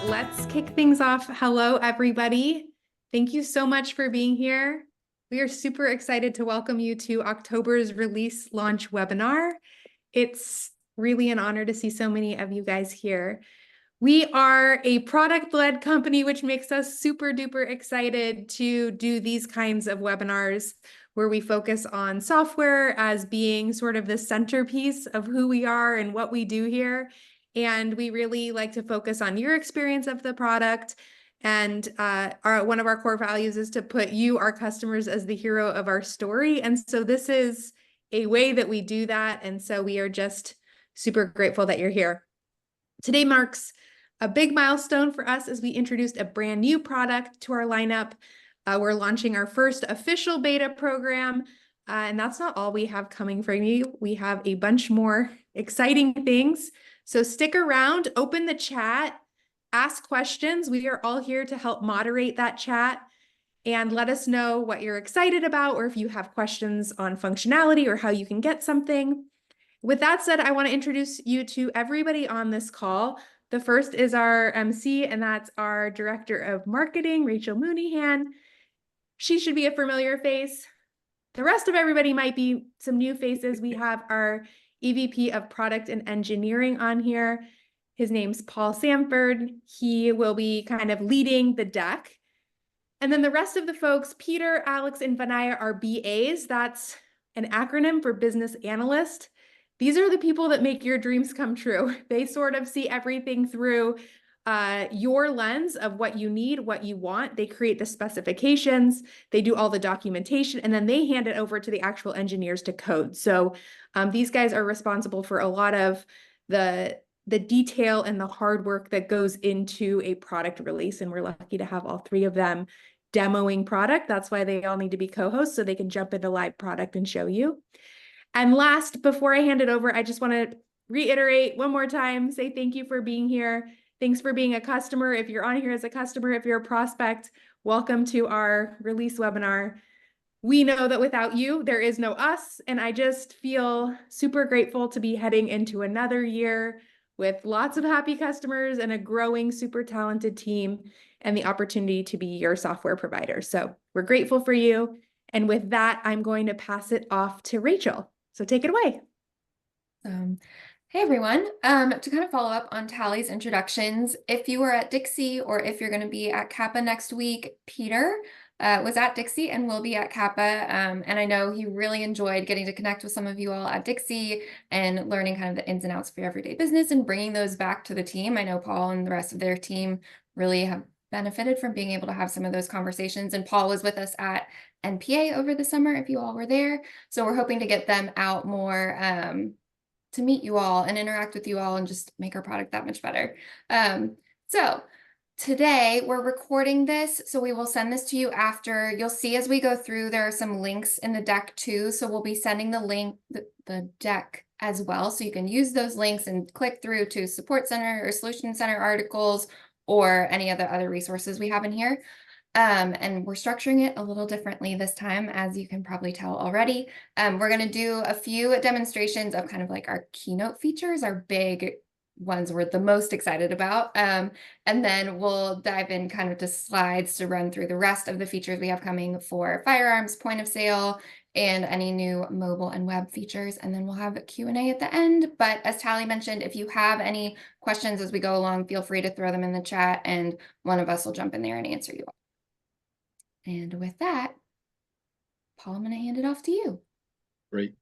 Let's kick things off. Hello, everybody. Thank you so much for being here. We are super excited to welcome you to October's release launch webinar. It's really an honor to see so many of you guys here. We are a product-led company, which makes us super duper excited to do these kinds of webinars where we focus on software as being sort of the centerpiece of who we are and what we do here. And we really like to focus on your experience of the product. And one of our core values is to put you, our customers, as the hero of our story. And so this is a way that we do that. And so we are just super grateful that you're here. Today marks a big milestone for us as we introduced a brand new product to our lineup. We're launching our first official beta program. And that's not all we have coming from you. We have a bunch more exciting things. So stick around, open the chat, ask questions. We are all here to help moderate that chat and let us know what you're excited about or if you have questions on functionality or how you can get something. With that said, I want to introduce you to everybody on this call. The first is our MC, and that's our Director of Marketing, Rachel Mooneyhan. She should be a familiar face. The rest of everybody might be some new faces. We have our EVP of Product and Engineering on here. His name's Paul Sanford. He will be kind of leading the deck. And then the rest of the folks, Peter, Alex, and Vinaya are BAs. That's an acronym for Business Analyst. These are the people that make your dreams come true. They sort of see everything through your lens of what you need, what you want. They create the specifications, they do all the documentation, and then they hand it over to the actual engineers to code. So these guys are responsible for a lot of the detail and the hard work that goes into a product release. And we're lucky to have all three of them demoing product. That's why they all need to be co-hosts so they can jump into live product and show you. And last, before I hand it over, I just want to reiterate one more time, say thank you for being here. Thanks for being a customer. If you're on here as a customer, if you're a prospect, welcome to our release webinar. We know that without you, there is no us. And I just feel super grateful to be heading into another year with lots of happy customers and a growing, super talented team and the opportunity to be your software provider. So we're grateful for you. And with that, I'm going to pass it off to Rachel. So take it away. Hey everyone, to kind of follow up on Tally's introductions, if you were at Dixie or if you're going to be at Kappa next week, Peter was at Dixie and will be at Kappa. And I know he really enjoyed getting to connect with some of you all at Dixie and learning kind of the ins and outs of your everyday business and bringing those back to the team. I know Paul and the rest of their team really have benefited from being able to have some of those conversations. And Paul was with us at NPA over the summer, if you all were there. So we're hoping to get them out more to meet you all and interact with you all and just make our product that much better. So today we're recording this, so we will send this to you after. You'll see as we go through, there are some links in the deck too. So we'll be sending the link, the deck as well. So you can use those links and click through to Support Center or Solution Center articles or any of the other resources we have in here. And we're structuring it a little differently this time, as you can probably tell already. We're going to do a few demonstrations of kind of like our keynote features, our big ones we're the most excited about. And then we'll dive in kind of to slides to run through the rest of the features we have coming for firearms, point of sale, and any new mobile and web features. And then we'll have a Q&A at the end. But as Tally mentioned, if you have any questions as we go along, feel free to throw them in the chat and one of us will jump in there and answer you all. And with that, Paul, I'm going to hand it off to you. Great.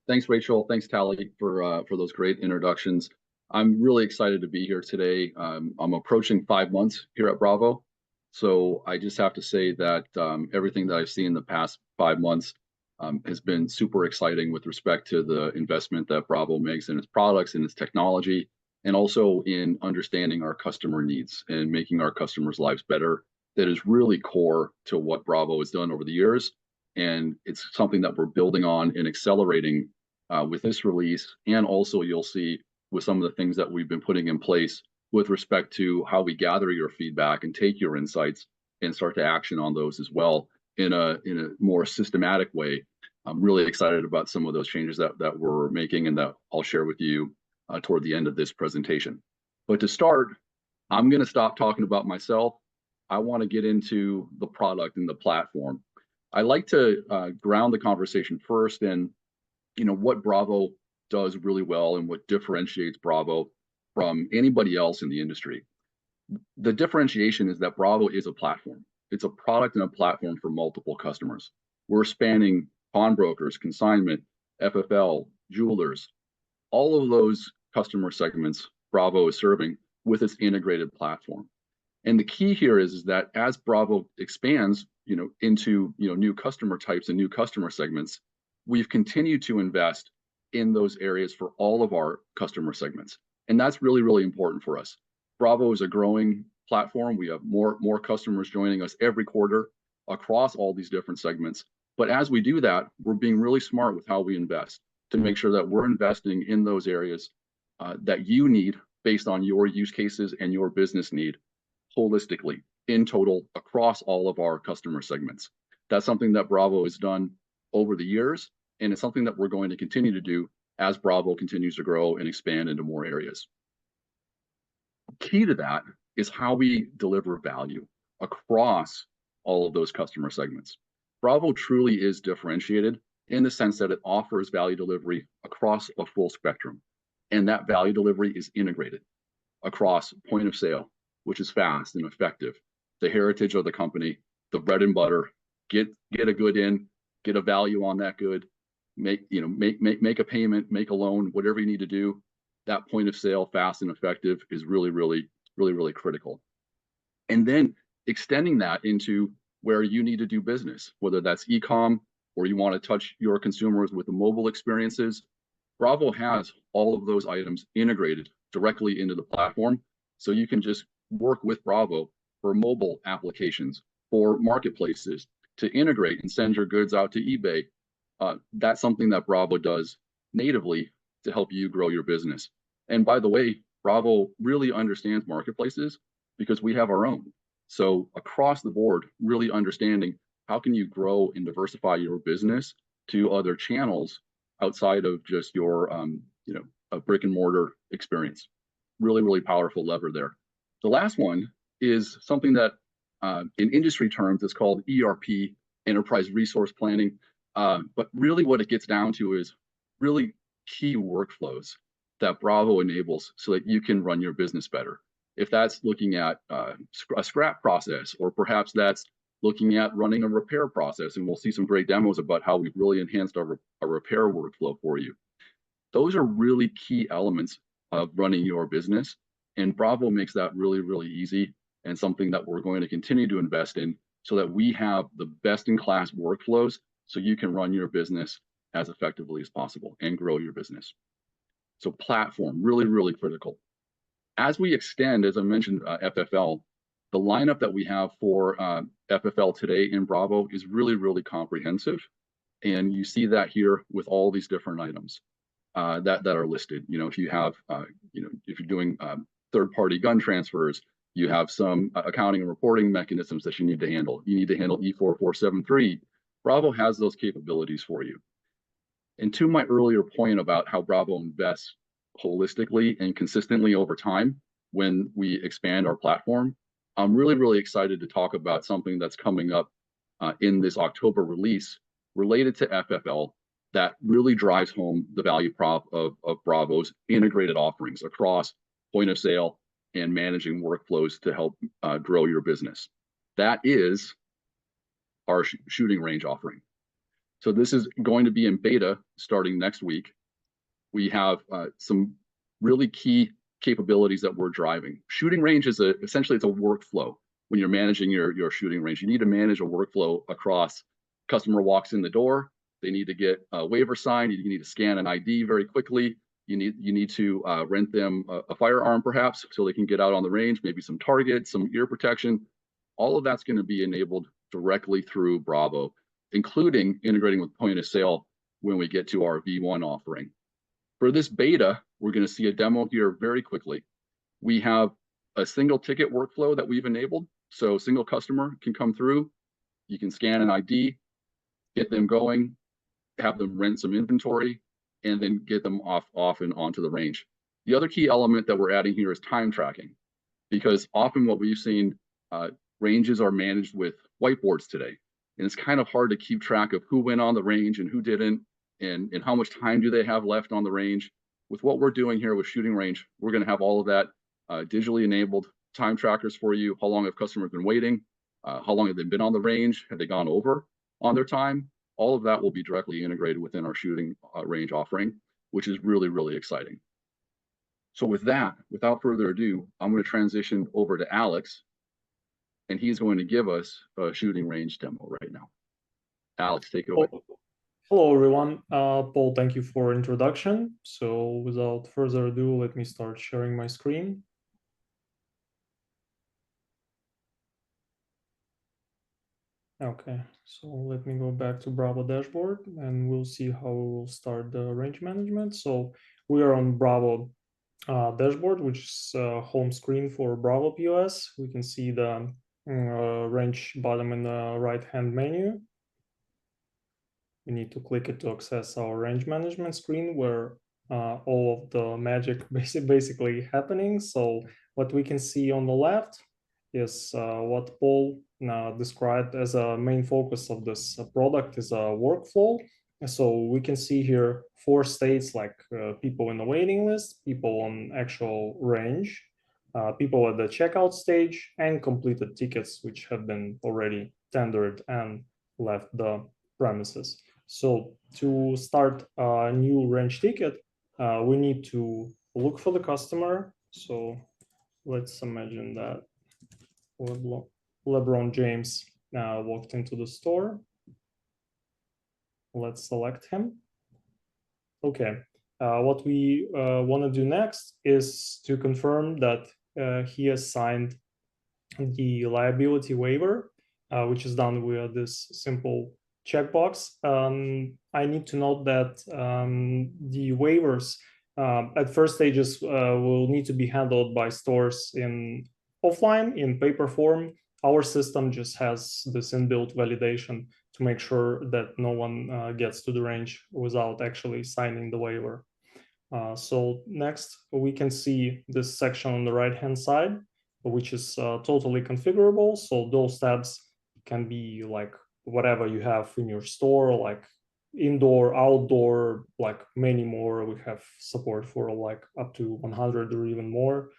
Thanks, Rachel. Thanks, Tally, for those great introductions. I'm really excited to be here today. I'm approaching 5 months here at Bravo. So I just have to say that everything that I've seen in the past 5 months has been super exciting with respect to the investment that Bravo makes in its products and its technology, and also in understanding our customer needs and making our customers' lives better. That is really core to what Bravo has done over the years. And it's something that we're building on and accelerating with this release. And also you'll see with some of the things that we've been putting in place with respect to how we gather your feedback and take your insights and start to action on those as well in a more systematic way. I'm really excited about some of those changes that we're making and that I'll share with you toward the end of this presentation. But to start, I'm going to stop talking about myself. I want to get into the product and the platform. I like to ground the conversation first in, what Bravo does really well and what differentiates Bravo from anybody else in the industry. The differentiation is that Bravo is a platform. It's a product and a platform for multiple customers. We're spanning pawnbrokers, consignment, FFL, jewelers, all of those customer segments Bravo is serving with its integrated platform. And the key here is that as Bravo expands, into new customer types and new customer segments, we've continued to invest in those areas for all of our customer segments. And that's really, really important for us. Bravo is a growing platform. We have more customers joining us every quarter across all these different segments. But as we do that, we're being really smart with how we invest to make sure that we're investing in those areas that you need based on your use cases and your business need holistically in total across all of our customer segments. That's something that Bravo has done over the years, and it's something that we're going to continue to do as Bravo continues to grow and expand into more areas. Key to that is how we deliver value across all of those customer segments. Bravo truly is differentiated in the sense that it offers value delivery across a full spectrum. And that value delivery is integrated across point of sale, which is fast and effective, the heritage of the company, the bread and butter, get a good in, get a value on that good, make a payment, make a loan, whatever you need to do. That point of sale, fast and effective, is really, really, really, really critical. And then extending that into where you need to do business, whether that's e-com or you want to touch your consumers with the mobile experiences. Bravo has all of those items integrated directly into the platform. So you can just work with Bravo for mobile applications, for marketplaces, to integrate and send your goods out to eBay. That's something that Bravo does natively to help you grow your business. And by the way, Bravo really understands marketplaces because we have our own. So across the board, really understanding how can you grow and diversify your business to other channels outside of just your a brick and mortar experience. Really, really powerful lever there. The last one is something that in industry terms is called ERP, Enterprise Resource Planning. But really what it gets down to is really key workflows that Bravo enables so that you can run your business better. If that's looking at a scrap process, or perhaps that's looking at running a repair process, and we'll see some great demos about how we've really enhanced our repair workflow for you. Those are really key elements of running your business, and Bravo makes that really, really easy and something that we're going to continue to invest in so that we have the best-in-class workflows so you can run your business as effectively as possible and grow your business. So platform, really, really critical. As we extend, as I mentioned, FFL, the lineup that we have for FFL today in Bravo is really, really comprehensive. And you see that here with all these different items that are listed. If you have, if you're doing third-party gun transfers, you have some accounting and reporting mechanisms that you need to handle. You need to handle E4473. Bravo has those capabilities for you. And to my earlier point about how Bravo invests holistically and consistently over time when we expand our platform, I'm really, really excited to talk about something that's coming up in this October release related to FFL that really drives home the value prop of Bravo's integrated offerings across point of sale and managing workflows to help grow your business. That is our shooting range offering. So this is going to be in beta starting next week. We have some really key capabilities that we're driving. Shooting range is essentially it's a workflow. When you're managing your shooting range, you need to manage a workflow across customer walks in the door. They need to get a waiver signed. You need to scan an ID very quickly. You need to rent them a firearm perhaps so they can get out on the range, maybe some targets, some ear protection. All of that's going to be enabled directly through Bravo, including integrating with point of sale when we get to our V1 offering. For this beta, we're going to see a demo here very quickly. We have a single ticket workflow that we've enabled. So a single customer can come through. You can scan an ID, get them going, have them rent some inventory, and then get them off and onto the range. The other key element that we're adding here is time tracking. because often what we've seen, ranges are managed with whiteboards today. And it's kind of hard to keep track of who went on the range and who didn't, and how much time do they have left on the range. With what we're doing here with Shooting Range, we're going to have all of that digitally enabled time trackers for you. How long have customers been waiting? How long have they been on the range? Have they gone over on their time? All of that will be directly integrated within our Shooting Range offering, which is really, really exciting. So with that, without further ado, I'm going to transition over to Alex, and he's going to give us a Shooting Range demo right now. Alex, take it away. Hello, everyone. Paul, thank you for introduction. So without further ado, let me start sharing my screen. Okay, so let me go back to Bravo dashboard and we'll see how we will start the range management. So we are on Bravo dashboard, which is home screen for Bravo POS. We can see the range bottom in the right-hand menu. We need to click it to access our range management screen where all of the magic basically happening. So what we can see on the left is what Paul described as a main focus of this product is a workflow. So we can see here 4 states like people in the waiting list, people on actual range, people at the checkout stage, and completed tickets which have been already tendered and left the premises. So to start a new range ticket, we need to look for the customer. So let's imagine that LeBron James walked into the store. Let's select him. Okay, what we want to do next is to confirm that he has signed the liability waiver, which is done with this simple checkbox. I need to note that the waivers at first stages will need to be handled by stores in offline in paper form. Our system just has this inbuilt validation to make sure that no one gets to the range without actually signing the waiver. So next we can see this section on the right hand side, which is totally configurable. So those tabs can be like whatever you have in your store, like indoor, outdoor, like many more. We have support for like up to 100 or even more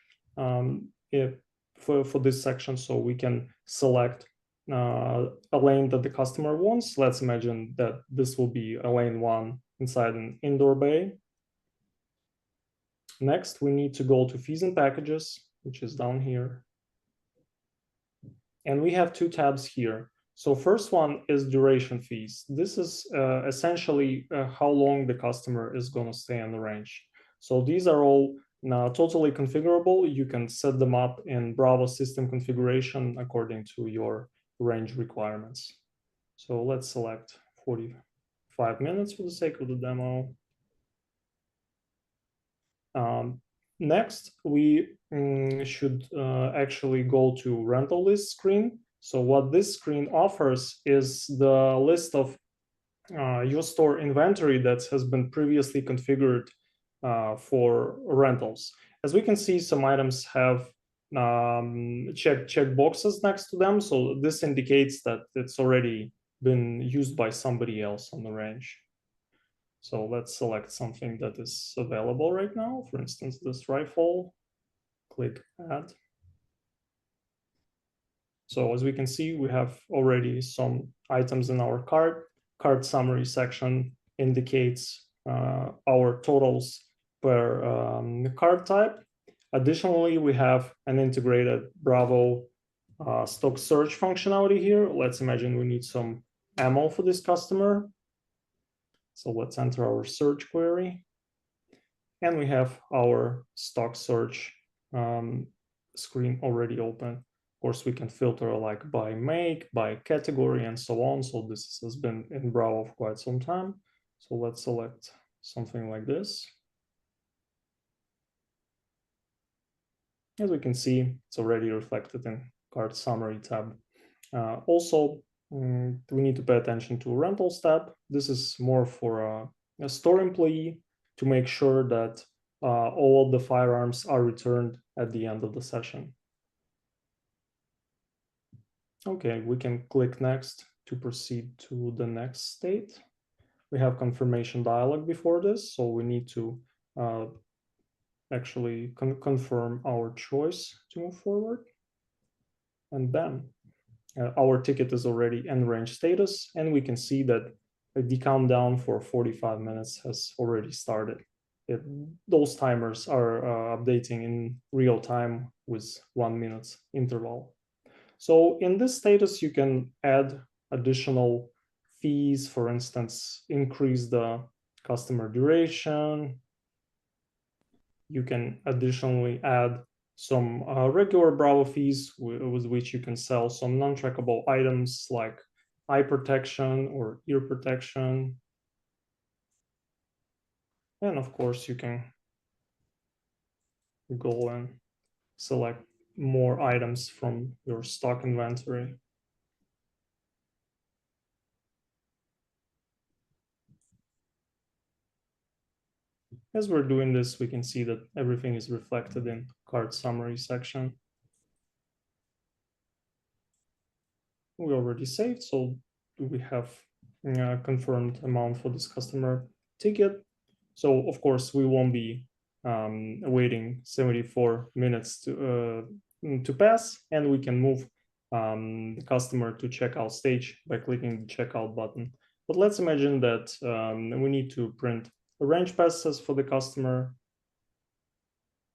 for this section. So we can select a lane that the customer wants. Let's imagine that this will be a lane 1 inside an indoor bay. Next, we need to go to fees and packages, which is down here. And we have 2 tabs here. So first one is duration fees. This is essentially how long the customer is going to stay on the range. So these are all now totally configurable. You can set them up in Bravo system configuration according to your range requirements. So let's select 45 minutes for the sake of the demo. Next, we should actually go to rental list screen. So what this screen offers is the list of your store inventory that has been previously configured for rentals. As we can see, some items have check boxes next to them. So this indicates that it's already been used by somebody else on the range. So let's select something that is available right now. For instance, this rifle, click add. So as we can see, we have already some items in our cart. Cart summary section indicates our totals per cart type. Additionally, we have an integrated Bravo stock search functionality here. Let's imagine we need some ammo for this customer. So let's enter our search query. And we have our stock search screen already open. Of course, we can filter like by make, by category, and so on. So this has been in Bravo for quite some time. So let's select something like this. As we can see, it's already reflected in cart summary tab. Also, we need to pay attention to rentals tab. This is more for a store employee to make sure that all of the firearms are returned at the end of the session. Okay, we can click next to proceed to the next state. We have confirmation dialog before this, so we need to actually confirm our choice to move forward. And bam, our ticket is already in range status, and we can see that the countdown for 45 minutes has already started. Those timers are updating in real time with 1 minute interval. So in this status, you can add additional fees, for instance, increase the customer duration. You can additionally add some regular Bravo fees with which you can sell some non-trackable items like eye protection or ear protection. And of course, you can go and select more items from your stock inventory. As we're doing this, we can see that everything is reflected in cart summary section. We already saved, so we have confirmed amount for this customer ticket. So of course, we won't be waiting 74 minutes to pass, and we can move the customer to checkout stage by clicking the checkout button. But let's imagine that we need to print arrange passes for the customer.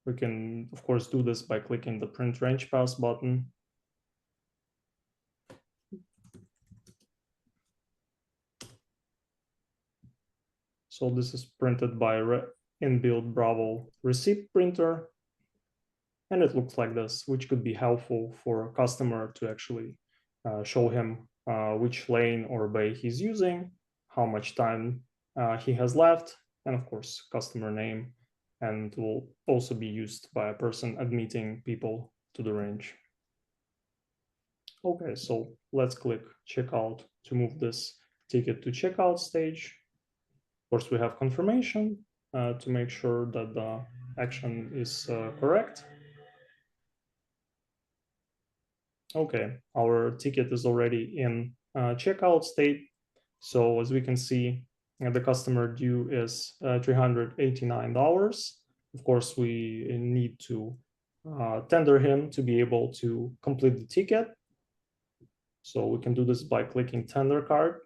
We can, of course, do this by clicking the print range pass button. So this is printed by inbuilt Bravo receipt printer. And it looks like this, which could be helpful for a customer to actually show him which lane or bay he's using, how much time he has left, and of course, customer name, and will also be used by a person admitting people to the range. Okay, so let's click checkout to move this ticket to checkout stage. Of course, we have confirmation to make sure that the action is correct. Okay, our ticket is already in checkout state. So as we can see, the customer due is $389. Of course, we need to tender him to be able to complete the ticket. So we can do this by clicking tender card.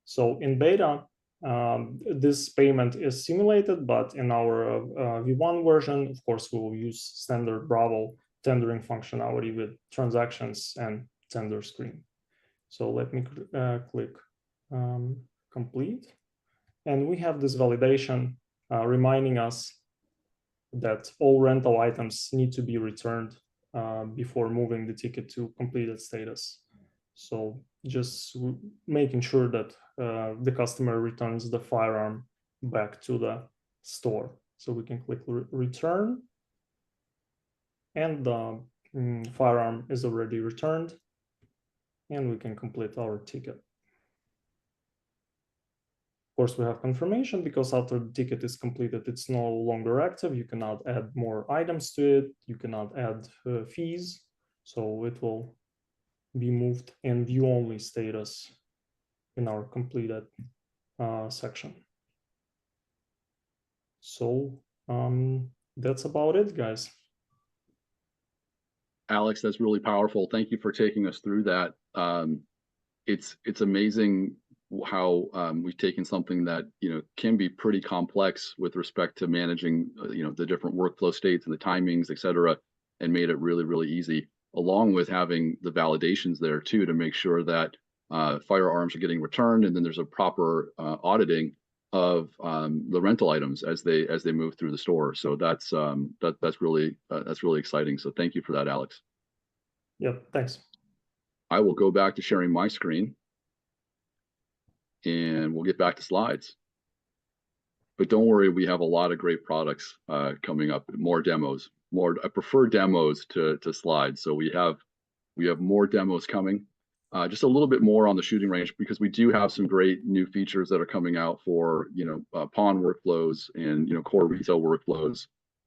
So in beta, this payment is simulated, but in our V1 version, of course, we will use standard Bravo tendering functionality with transactions and tender screen. So let me click complete. And we have this validation reminding us that all rental items need to be returned before moving the ticket to completed status. So just making sure that the customer returns the firearm back to the store. So we can click return, and the firearm is already returned, and we can complete our ticket. Of course, we have confirmation because after the ticket is completed, it's no longer active. You cannot add more items to it. You cannot add fees. So it will be moved in view only status in our completed section. So that's about it, guys. Alex, that's really powerful. Thank you for taking us through that. It's amazing how we've taken something that can be pretty complex with respect to managing the different workflow states and the timings, et cetera, and made it really, really easy, along with having the validations there too to make sure that firearms are getting returned, and then there's a proper auditing of the rental items as they move through the store. So that's really exciting. So thank you for that, Alex. Yep, thanks. I will go back to sharing my screen, and we'll get back to slides. But don't worry, we have a lot of great products coming up, more demos. I prefer demos to slides. So we have more demos coming. Just a little bit more on the shooting range, because we do have some great new features that are coming out for pawn workflows and core retail workflows.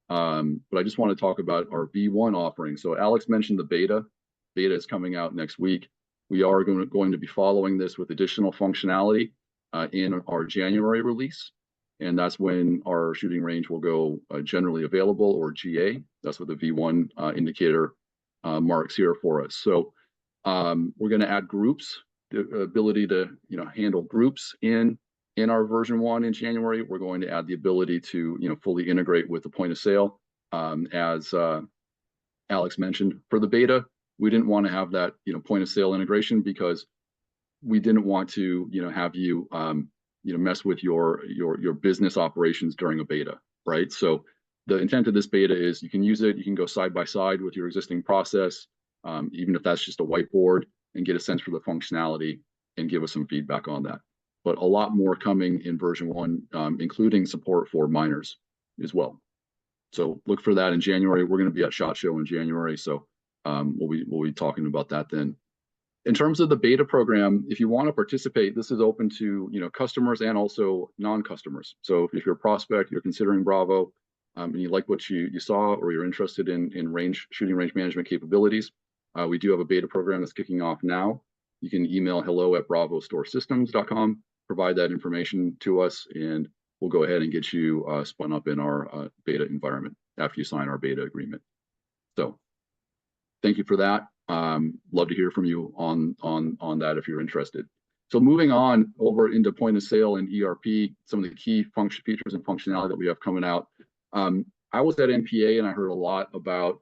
But I just want to talk about our V1 offering. So Alex mentioned the beta. beta is coming out next week. We are going to be following this with additional functionality in our January release. And that's when our shooting range will go generally available, or GA. That's what the V1 indicator marks here for us. So we're going to add groups, the ability to handle groups in our version 1 in January. We're going to add the ability to fully integrate with the point of sale. As Alex mentioned, for the beta, we didn't want to have that point of sale integration because we didn't want to have you mess with your business operations during a beta, right? So the intent of this beta is you can use it, you can go side by side with your existing process, even if that's just a whiteboard, and get a sense for the functionality and give us some feedback on that. But a lot more coming in version 1, including support for minors as well. So look for that in January. We're going to be at SHOT Show in January, so we'll be talking about that then. In terms of the beta program, if you want to participate, this is open to customers and also non-customers. So if you're a prospect, you're considering Bravo, and you like what you saw, or you're interested in shooting range management capabilities, we do have a beta program that's kicking off now. You can email hello@bravostoresystems.com, provide that information to us, and we'll go ahead and get you spun up in our beta environment after you sign our beta agreement. So thank you for that. Love to hear from you on that if you're interested. So moving on over into point of sale and ERP, some of the key features and functionality that we have coming out. I was at NPA and I heard a lot about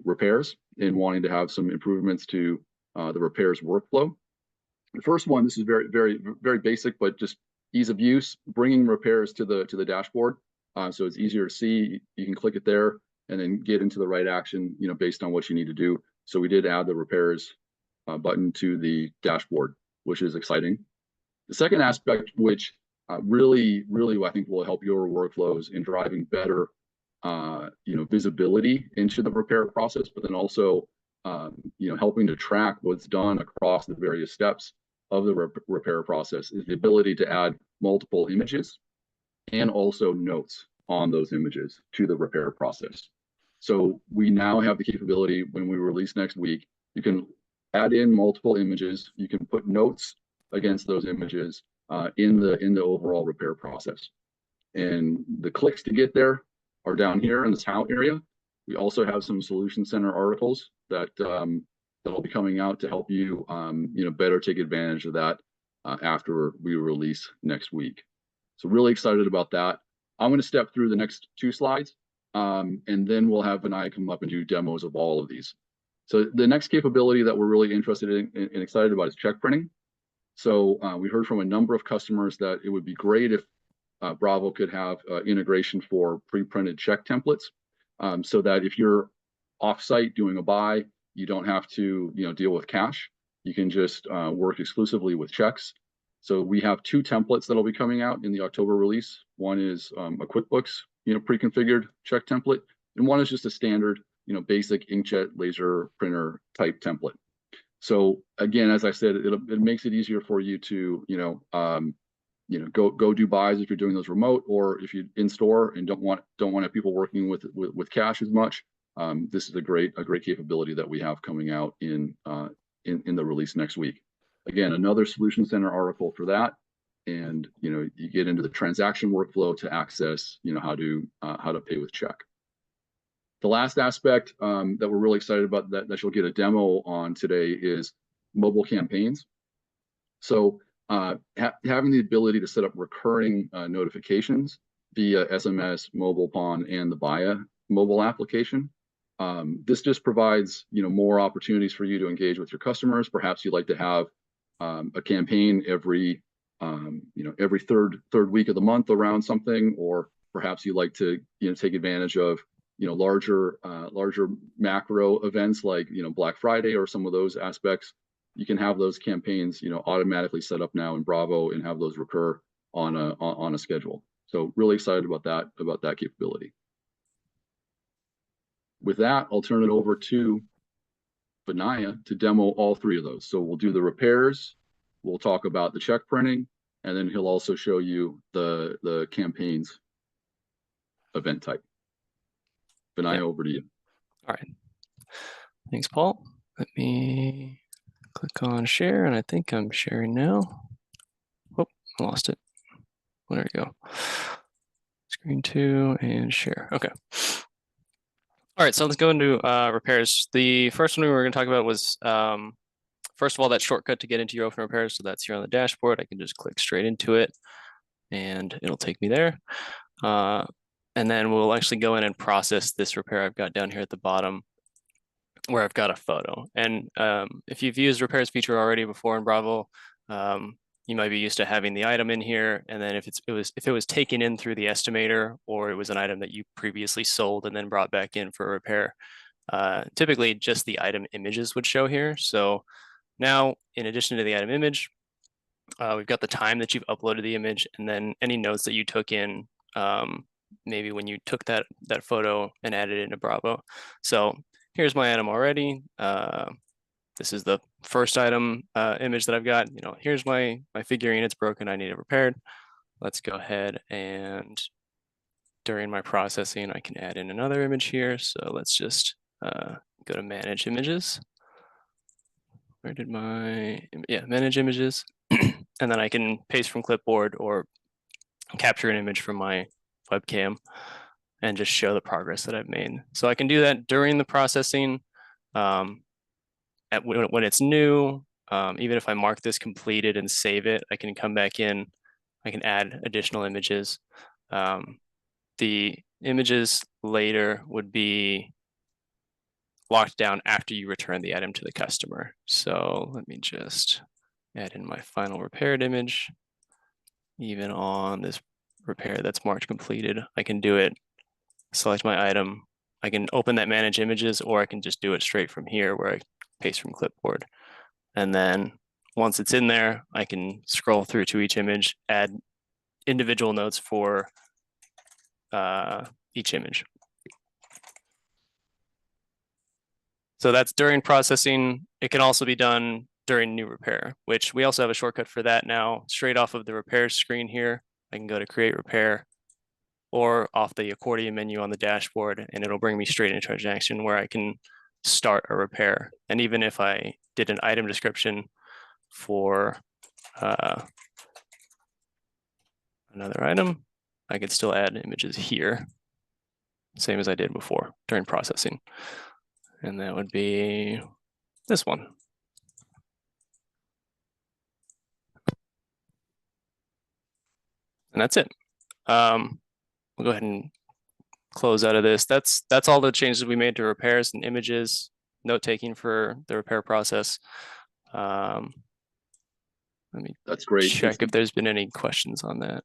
repairs and wanting to have some improvements to the repairs workflow. The first one, this is very, very, very basic, but just ease of use, bringing repairs to the dashboard. So it's easier to see. You can click it there and then get into the right action, based on what you need to do. So we did add the repairs button to the dashboard, which is exciting. The second aspect, which really I think will help your workflows in driving better, visibility into the repair process, but then also, helping to track what's done across the various steps of the repair process, is the ability to add multiple images and also notes on those images to the repair process. So we now have the capability, when we release next week, you can add in multiple images, you can put notes against those images in the overall repair process. And the clicks to get there are down here in this how area. We also have some Solution Center articles that that'll be coming out to help you better take advantage of that after we release next week. So really excited about that. I'm going to step through the next 2 slides, and then we'll have Vinaya come up and do demos of all of these. So the next capability that we're really interested in and excited about is check printing. So we heard from a number of customers that it would be great if Bravo could have integration for pre-printed check templates, so that if you're offsite doing a buy, you don't have to deal with cash. You can just work exclusively with checks. So we have 2 templates that'll be coming out in the October release. One is a QuickBooks pre-configured check template, and one is just a standard basic inkjet laser printer type template. So again, as I said, it makes it easier for you to go do buys if you're doing those remote, or if you in store and don't want to have people working with cash as much. This is a great capability that we have coming out in the release next week. Again, another Solution Center article for that, and you get into the transaction workflow to access how to pay with check. The last aspect that we're really excited about that you'll get a demo on today is mobile campaigns. So having the ability to set up recurring notifications via SMS, mobile PON, and the BIA mobile application. This just provides more opportunities for you to engage with your customers. Perhaps you'd like to have a campaign every third week of the month around something, or perhaps you'd like to take advantage of larger macro events like Black Friday or some of those aspects. You can have those campaigns automatically set up now in Bravo and have those recur on a schedule. So really excited about that capability. With that, I'll turn it over to Vinaya to demo all 3 of those. So we'll do the repairs, we'll talk about the check printing, and then he'll also show you the campaigns event type. Vinaya, over to you. All right. Thanks, Paul. Let me click on share, and I think I'm sharing now. Oh, I lost it. Well, there we go. Screen 2 and share. Okay. All right, so let's go into repairs. The first one we were going to talk about was, first of all, that shortcut to get into your open repairs. So that's here on the dashboard. I can just click straight into it and it'll take me there. And then we'll actually go in and process this repair I've got down here at the bottom where I've got a photo. And if you've used repairs feature already before in Bravo, you might be used to having the item in here. And then if it was taken in through the estimator, or it was an item that you previously sold and then brought back in for a repair, typically just the item images would show here. So now, in addition to the item image, we've got the time that you've uploaded the image, and then any notes that you took in, maybe when you took that photo and added it into Bravo. So here's my item already. This is the first item image that I've got. You know, here's my figurine. It's broken. I need it repaired. Let's go ahead and during my processing, I can add in another image here. So let's just go to manage images. Where did manage images. And then I can paste from clipboard or capture an image from my webcam and just show the progress that I've made. So I can do that during the processing. When it's new, even if I mark this completed and save it, I can come back in, I can add additional images. The images later would be locked down after you return the item to the customer. So let me just add in my final repaired image. Even on this repair that's marked completed, I can do it, select my item. I can open that manage images, or I can just do it straight from here where I paste from clipboard. And then once it's in there, I can scroll through to each image, add individual notes for each image. So that's during processing. It can also be done during new repair, which we also have a shortcut for that now. Straight off of the repair screen here, I can go to create repair, or off the accordion menu on the dashboard, and it'll bring me straight into a transaction where I can start a repair. And even if I did an item description for another item, I could still add images here, same as I did before during processing. And that would be this one. And that's it. We'll go ahead and close out of this. That's all the changes we made to repairs and images, note taking for the repair process. Let me That's great. check if there's been any questions on that.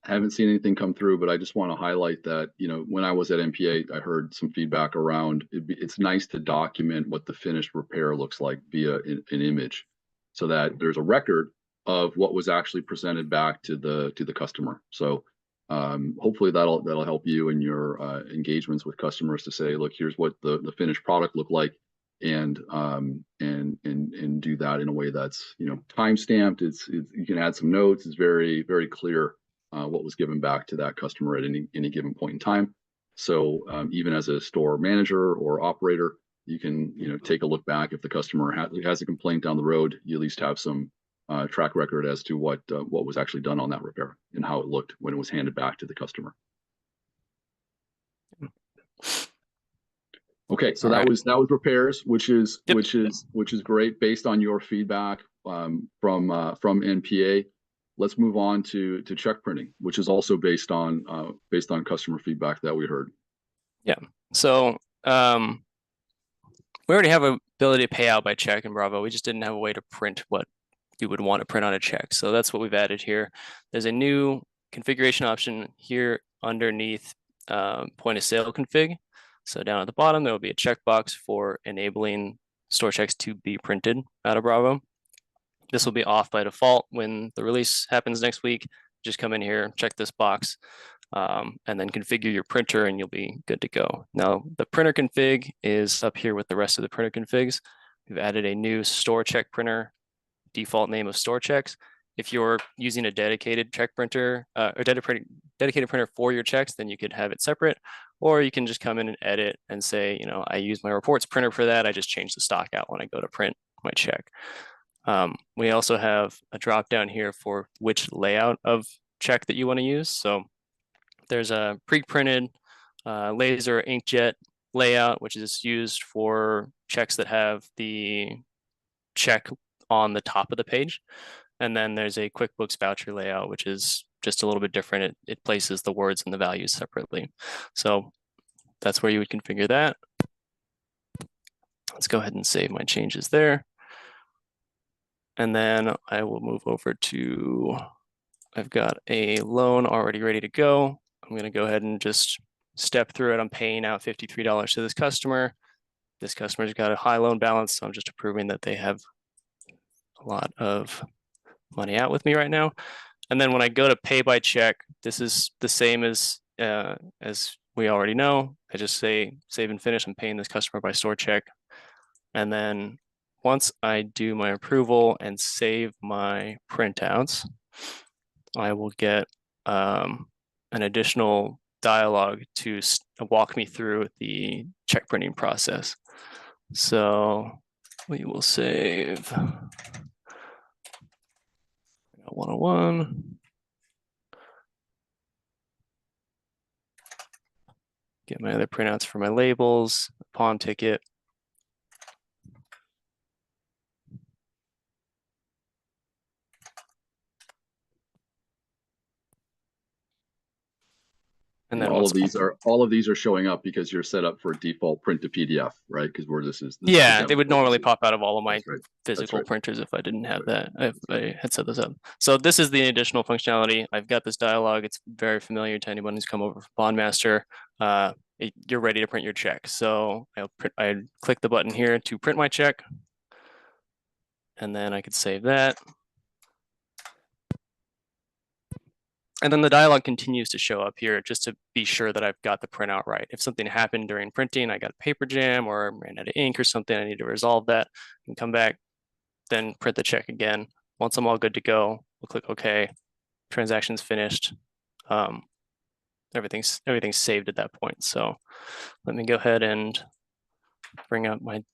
I haven't seen anything come through, but I just want to highlight that, you know, when I was at MPA, I heard some feedback around it's nice to document what the finished repair looks like via an image, so that there's a record of what was actually presented back to the customer. So hopefully that'll help you in your engagements with customers to say, look, here's what the finished product looked like, and do that in a way that's, you know, time stamped. It's you can add some notes. It's very, very clear what was given back to that customer at any given point in time. So even as a store manager or operator, you can, you know, take a look back. If the customer has a complaint down the road, you at least have some track record as to what was actually done on that repair and how it looked when it was handed back to the customer. Okay, so that was repairs, which is great based on your feedback from NPA. Let's move on to check printing, which is also based on customer feedback that we heard. Yeah. So we already have an ability to pay out by check in Bravo. We just didn't have a way to print what you would want to print on a check. So that's what we've added here. There's a new configuration option here underneath point of sale config. So down at the bottom, there will be a checkbox for enabling store checks to be printed out of Bravo. This will be off by default when the release happens next week. Just come in here, check this box, and then configure your printer and you'll be good to go. Now, the printer config is up here with the rest of the printer configs. We've added a new store check printer, default name of store checks. If you're using a dedicated check printer or dedicated printer for your checks, then you could have it separate. or you can just come in and edit and say, you know, I use my reports printer for that. I just change the stock out when I go to print my check. We also have a drop down here for which layout of check that you want to use. So there's a pre-printed laser inkjet layout, which is used for checks that have the check on the top of the page. And then there's a QuickBooks voucher layout, which is just a little bit different. It places the words and the values separately. So that's where you would configure that. Let's go ahead and save my changes there. And then I will move over to, I've got a loan already ready to go. I'm going to go ahead and just step through it. I'm paying out $53 to this customer. This customer's got a high loan balance, so I'm just approving that they have a lot of money out with me right now. And then when I go to pay by check, this is the same as we already know. I just say save and finish. I'm paying this customer by store check. And then once I do my approval and save my printouts, I will get an additional dialogue to walk me through the check printing process. So we will save 101. Get my other printouts for my labels, pawn ticket. And then all of these are showing up because you're set up for default print to PDF, right? Because this is yeah, they would normally pop out of all of my physical printers if I didn't have that, if I had set this up. So this is the additional functionality. I've got this dialogue. It's very familiar to anyone who's come over from Bondmaster. You're ready to print your check. So I click the button here to print my check, and then I could save that. And then the dialogue continues to show up here just to be sure that I've got the printout right. If something happened during printing, I got a paper jam or ran out of ink or something, I need to resolve that and come back, then print the check again. Once I'm all good to go, we'll click OK. Transaction's finished. Everything's saved at that point. So let me go ahead and bring up my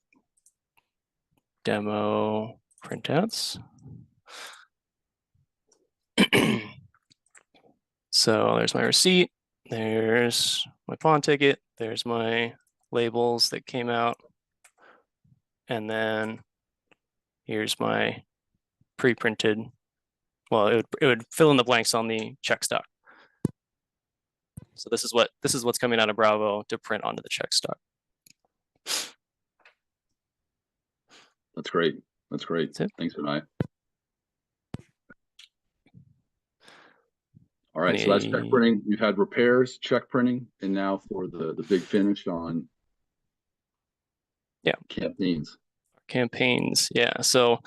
demo printouts. So there's my receipt, there's my pawn ticket, there's my labels that came out, and then here's my pre-printed, well, it would fill in the blanks on the check stock. So this is what's coming out of Bravo to print onto the check stock. That's great. That's great. Thanks, Vinay. All right, so that's check printing. We've had repairs, check printing, and now for the big finish on campaigns. Campaigns, yeah. So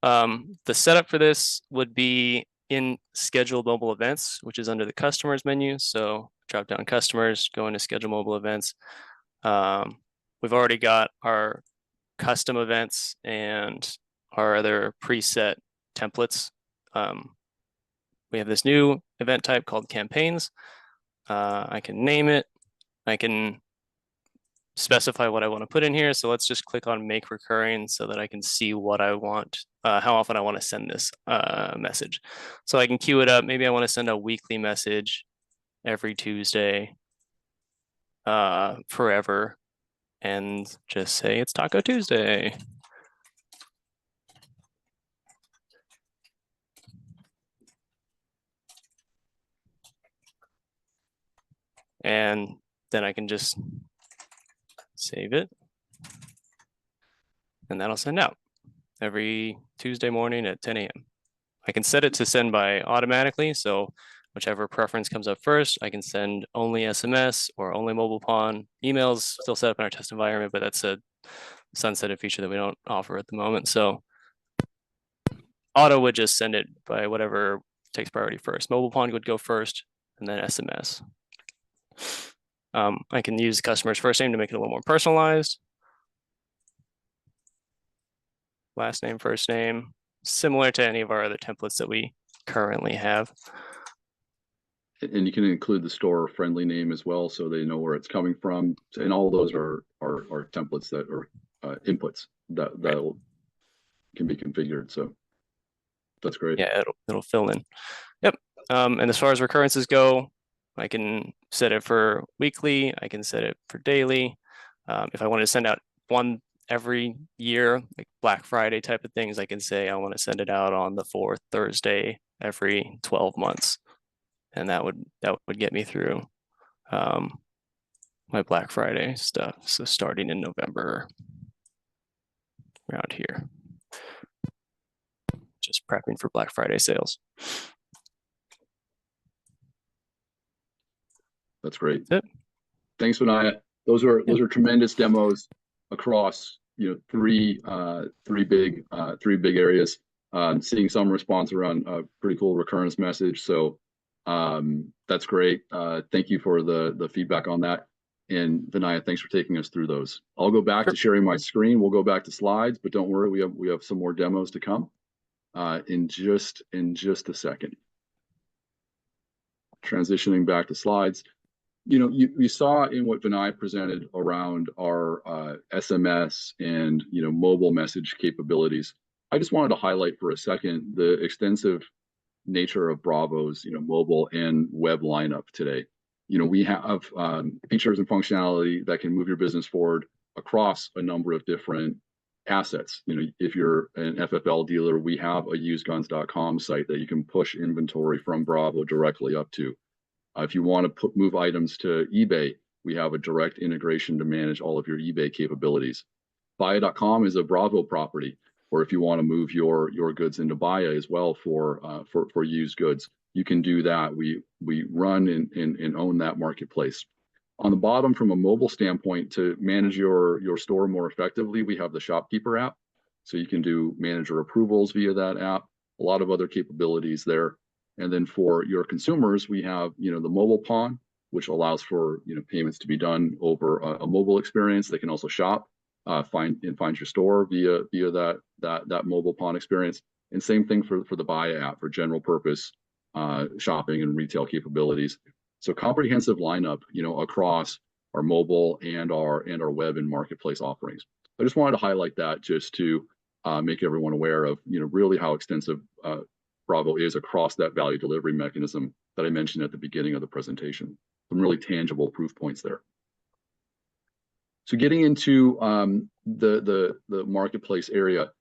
the setup for this would be in schedule mobile events, which is under the customers menu. So drop down customers, go into schedule mobile events. We've already got our custom events and our other preset templates. We have this new event type called campaigns. I can name it. I can specify what I want to put in here. So let's just click on make recurring so that I can see what I want, how often I want to send this message. So I can queue it up. Maybe I want to send a weekly message every Tuesday forever and just say it's Taco Tuesday. And then I can just save it. And that'll send out every Tuesday morning at 10 a.m. I can set it to send by automatically. So whichever preference comes up first, I can send only SMS or only mobile pawn. Emails still set up in our test environment, but that's a sunsetted feature that we don't offer at the moment. So auto would just send it by whatever takes priority first. Mobile pawn would go first and then SMS. I can use the customer's first name to make it a little more personalized. Last name, first name, similar to any of our other templates that we currently have. and you can include the store friendly name as well, so they know where it's coming from. And all those are templates that are inputs that can be configured. So that's great. Yeah, it'll fill in. Yep. And as far as recurrences go, I can set it for weekly. I can set it for daily. If I want to send out one every year, like Black Friday type of things, I can say I want to send it out on the 4th Thursday every 12 months. And that would get me through my Black Friday stuff. So starting in November, around here, just prepping for Black Friday sales. That's great. That's it. Thanks, Vinaya. Those are tremendous demos across three big areas. Seeing some response around a pretty cool recurrence message. So that's great. Thank you for the feedback on that. And Vinaya, thanks for taking us through those. I'll go back to sharing my screen. We'll go back to slides, but don't worry, we have some more demos to come in just a second. Transitioning back to slides. You saw in what Vinaya presented around our SMS and mobile message capabilities. I just wanted to highlight for a second the extensive nature of Bravo's mobile and web lineup today. We have features and functionality that can move your business forward across a number of different assets. If you're an FFL dealer, we have a usedguns.com site that you can push inventory from Bravo directly up to. If you want to move items to eBay, we have a direct integration to manage all of your eBay capabilities. Buy.com is a Bravo property, or if you want to move your goods into Buy as well for used goods, you can do that. We run and own that marketplace. On the bottom, from a mobile standpoint, to manage your store more effectively, we have the Shopkeeper app, so you can do manager approvals via that app. A lot of other capabilities there. And then for your consumers, we have the mobile pawn, which allows for payments to be done over a mobile experience. They can also shop, find your store via that mobile pawn experience. And same thing for the Buy app for general purpose shopping and retail capabilities. So comprehensive lineup across our mobile and our web and marketplace offerings. I just wanted to highlight that just to make everyone aware of really how extensive Bravo is across that value delivery mechanism that I mentioned at the beginning of the presentation. Some really tangible proof points there. So getting into the marketplace area.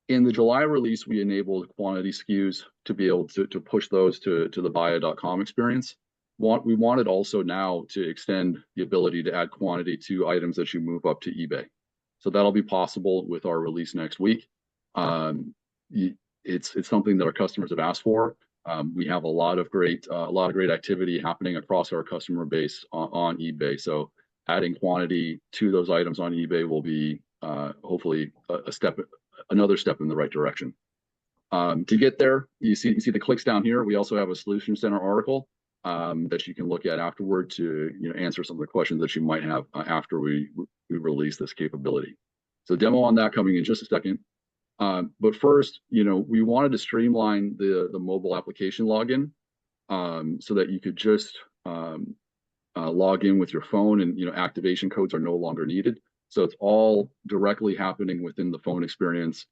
In the July release, we enabled quantity SKUs to be able to push those to the Buy.com experience. We wanted also now to extend the ability to add quantity to items that you move up to eBay. So that'll be possible with our release next week. It's something that our customers have asked for. We have a lot of great activity happening across our customer base on eBay. So adding quantity to those items on eBay will be hopefully another step in the right direction. To get there, you see the clicks down here. We also have a Solution Center article that you can look at afterward to answer some of the questions that you might have after we release this capability. So demo on that coming in just a second. But first, we wanted to streamline the mobile application login so that you could just log in with your phone, and activation codes are no longer needed. So it's all directly happening within the phone experience.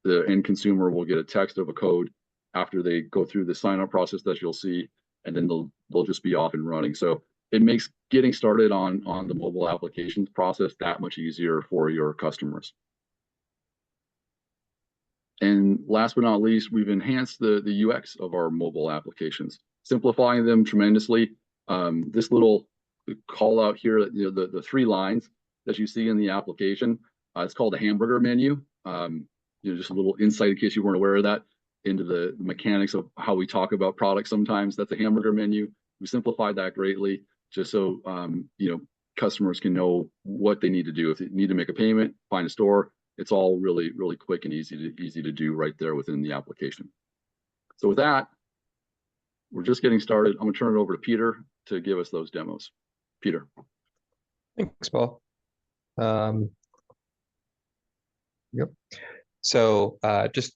The end consumer will get a text of a code after they go through the sign up process that you'll see, and then they'll just be off and running. So it makes getting started on the mobile applications process that much easier for your customers. And last but not least, we've enhanced the UX of our mobile applications, simplifying them tremendously. This little call out here, the 3 lines that you see in the application, it's called a hamburger menu. Just a little insight in case you weren't aware of that, into the mechanics of how we talk about products sometimes. That's a hamburger menu. We simplified that greatly just so customers can know what they need to do. If they need to make a payment, find a store, it's all really, really quick and easy to do right there within the application. So with that, we're just getting started. I'm going to turn it over to Peter to give us those demos. Peter. Thanks, Paul. Yep. So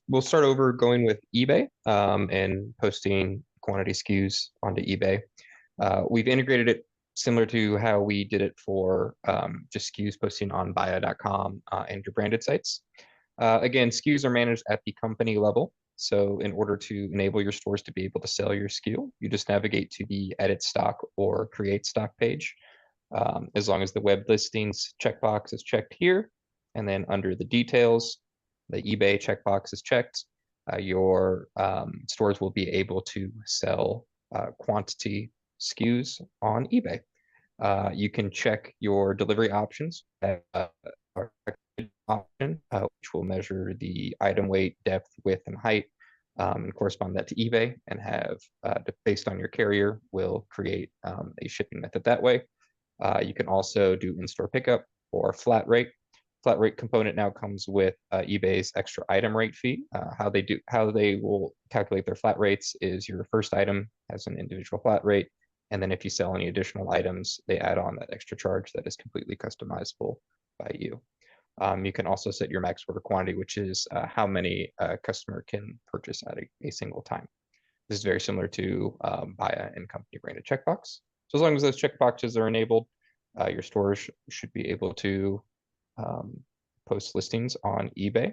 we'll start over going with eBay and posting quantity SKUs onto eBay. We've integrated it similar to how we did it for just SKUs posting on Buya.com and your branded sites. Again, SKUs are managed at the company level. So in order to enable your stores to be able to sell your SKU, you just navigate to the edit stock or create stock page. As long as the web listings checkbox is checked here, and then under the details, the eBay checkbox is checked, your stores will be able to sell quantity SKUs on eBay. You can check your delivery options option, which will measure the item weight, depth, width, and height, and correspond that to eBay, and have, based on your carrier, will create a shipping method that way. You can also do in-store pickup or flat rate. Flat rate component now comes with eBay's extra item rate fee. How they will calculate their flat rates is your first item has an individual flat rate, and then if you sell any additional items, they add on that extra charge that is completely customizable by you. You can also set your max order quantity, which is how many a customer can purchase at a single time. This is very similar to Buya and company branded checkbox. So as long as those checkboxes are enabled, your stores should be able to post listings on eBay.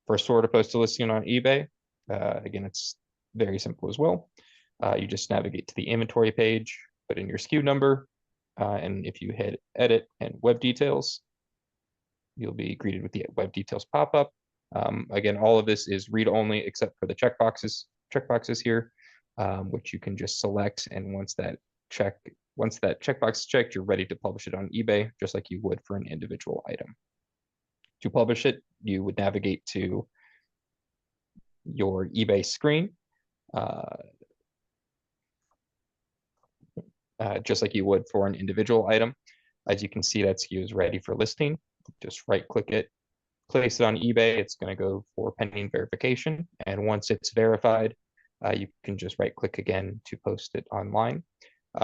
For a store to post a listing on eBay, again, it's very simple as well. You just navigate to the inventory page, put in your SKU number, and if you hit edit and web details, you'll be greeted with the web details pop-up. Again, all of this is read-only except for the checkboxes here, which you can just select, and once that checkbox is checked, you're ready to publish it on eBay, just like you would for an individual item. To publish it, you would navigate to your eBay screen, just like you would for an individual item. As you can see, that SKU is ready for listing. Just right-click it, place it on eBay. It's going to go for pending verification, and once it's verified, you can just right-click again to post it online.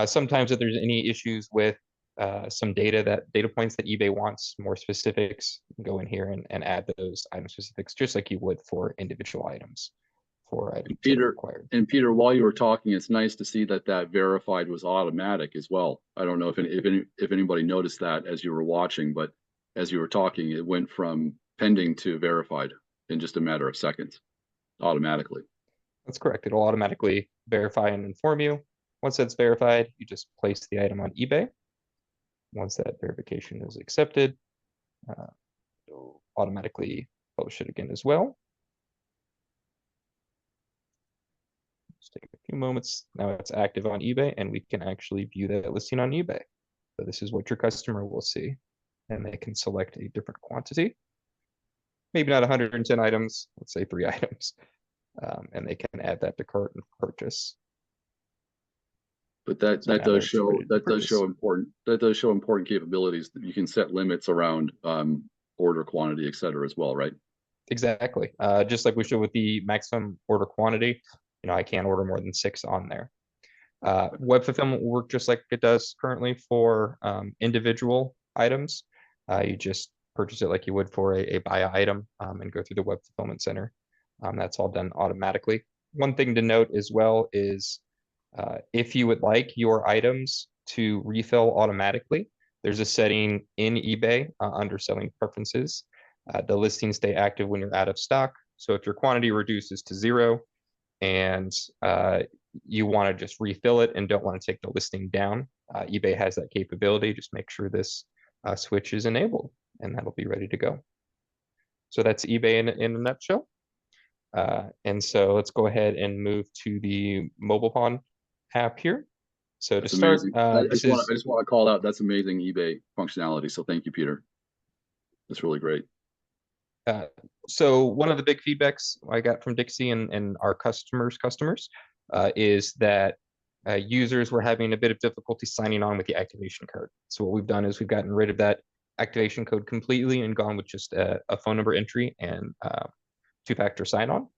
Sometimes if there's any issues with some data points that eBay wants, more specifics, go in here and add those item specifics, just like you would for individual items. For items required. And Peter, while you were talking, it's nice to see that verified was automatic as well. I don't know if anybody noticed that as you were watching, but as you were talking, it went from pending to verified in just a matter of seconds, automatically. That's correct. It'll automatically verify and inform you. Once that's verified, you just place the item on eBay. Once that verification is accepted, it'll automatically publish it again as well. Just take a few moments. Now it's active on eBay, and we can actually view that listing on eBay. So this is what your customer will see, and they can select a different quantity. Maybe not 110 items, let's say 3 items, and they can add that to cart and purchase. But that does show important capabilities that you can set limits around order quantity, et cetera, as well, right? Exactly. Just like we showed with the maximum order quantity, I can't order more than 6 on there. Web fulfillment will work just like it does currently for individual items. You just purchase it like you would for a Buya item and go through the web fulfillment center. That's all done automatically. One thing to note as well is if you would like your items to refill automatically, there's a setting in eBay under selling preferences. The listings stay active when you're out of stock. So if your quantity reduces to 0 and you want to just refill it and don't want to take the listing down, eBay has that capability. Just make sure this switch is enabled, and that'll be ready to go. So that's eBay in a nutshell. And so let's go ahead and move to the mobile pawn app here. So That's to start, I just want to call out that's amazing eBay functionality. So thank you, Peter. That's really great. So one of the big feedbacks I got from Dixie and our customers is that users were having a bit of difficulty signing on with the activation code. So what we've done is we've gotten rid of that activation code completely and gone with just a phone number entry and 2-factor sign-on.